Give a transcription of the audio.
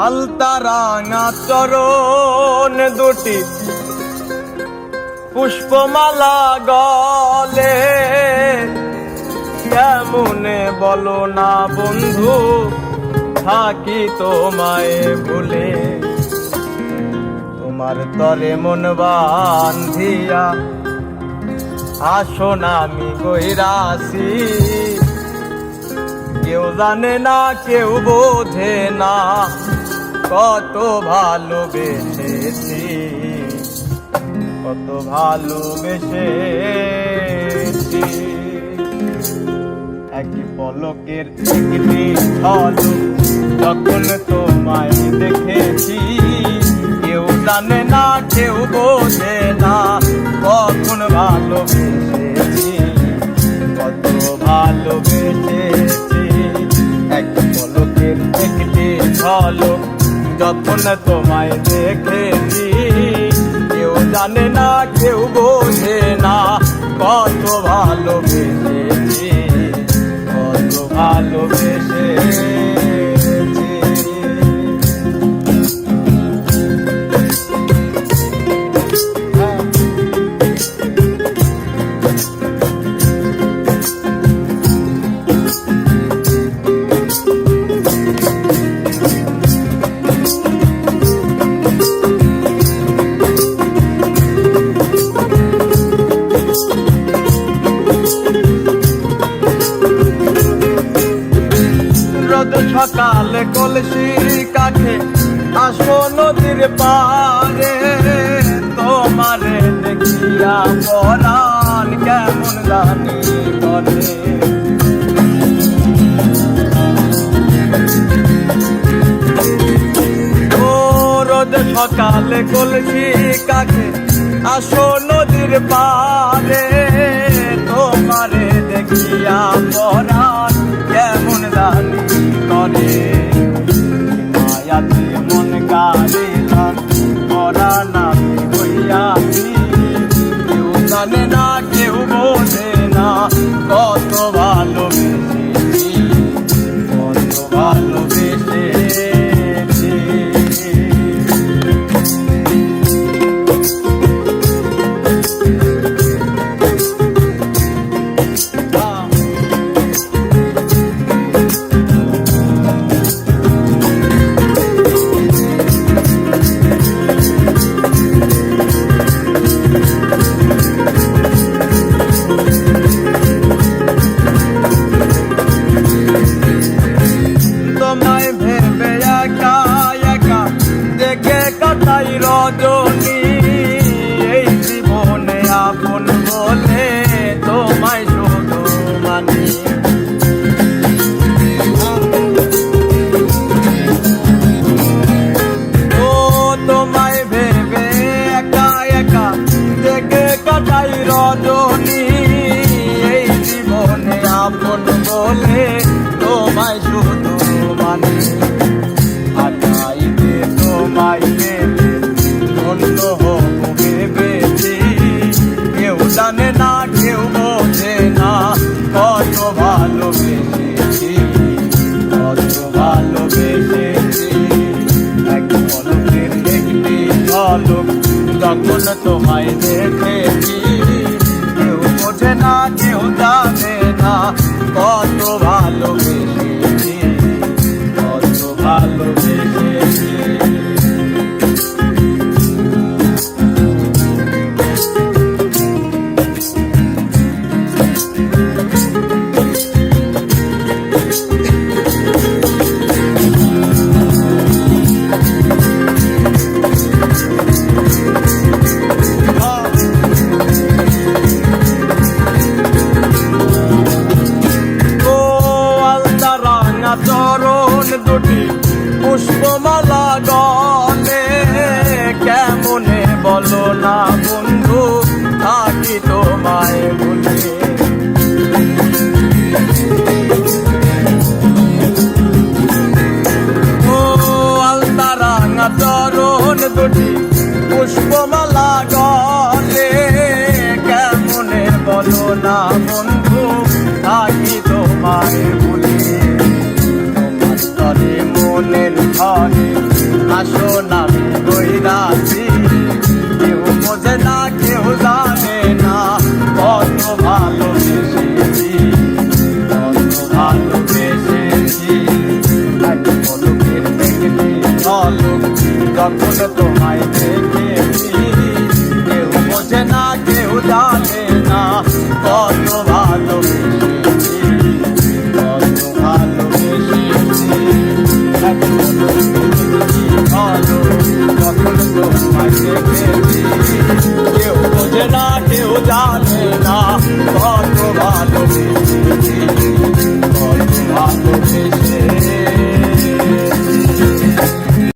আলতা রাঙা চরণ দুটি পুষ্পমালা গলে, কেমনে বলো না বন্ধু থাকি তোমায় ভুলে। তোমার তরে মন বান্ধিয়া আসো না আমি গৈরাসি, কেউ জানে না কেউ বোঝে না কত ভালোবেসেছি, কত ভালোবেসেছি। একই পলকের একটি ঝলক যখন তোমায় দেখেছি, কেউ জানে না কেউ বোঝে না কখন ভালোবেসেছি, কত ভালোবেসেছি। একই পলকের একটি ঝলক যখন তোমায় দেখেছি, কেউ জানে না কেউ বোঝে না কত ভালোবেসেছি, কত ভালোবেসেছি। সকালে কলসি কাঠে আসো নদীর পারে, তোমারে দেখিয়া পরাণ কেমন জানি করে। ও রোজ সকালে কলসি কাঠে আসো নদীর পারে, তোমারে দেখিয়া পরাণ কেমন জানি করে। মায়াতে মন গাড়িলাম পরাণ আমি হইয়াছি, কেউ জানে না কেউ বোঝে না কত ভালোবেসেছি, কত ভালোবেসেছি। রজনী এই জীবনে আপন বলে তোমায় শুধু মানি, ও তোমায় ভেবে একা একা দেখে কাটাই রজনী এই জীবনে আপন বলে তোমায় শুধু মানি। আটাইতে তোমায় ভেবেছি, কেউ জানে না কেউ বোঝে না কত ভালোবেসেছি, কত ভালোবেসেছি। এক পলকের একটি ঝলক যখন তোমায় দেখেছি, কেউ বোঝে না কেউ জানে না কত ভালোবেসেছি, কত ভালোবেসেছি। চরণ দুটি পুষ্পমালা গলে, কেমনে বলো না বন্ধু থাকি তোমায় ভুলে। ও আলতা রাঙা চরণ দুটি পুষ্পমালা গলে, কেমনে বলো না বন্ধু থাকি তোমায় ভুলে। মনের ঘরে আসো নামে বৈরাছি কেউ বোঝে না কেউ জানে না কত ভালোবেসেছি কত ভালোবেসেছি এক পলকের দেখলি ঝলক যখন তোমায় দেখেছি কেউ বোঝে না কেউ জানে না কত ভালোবেসেছি কত ভালোবেসেছি এক পলকের দেখলি ঝলক যখন তোমায় দেখেছি কেউ বোঝে না কেউ জানে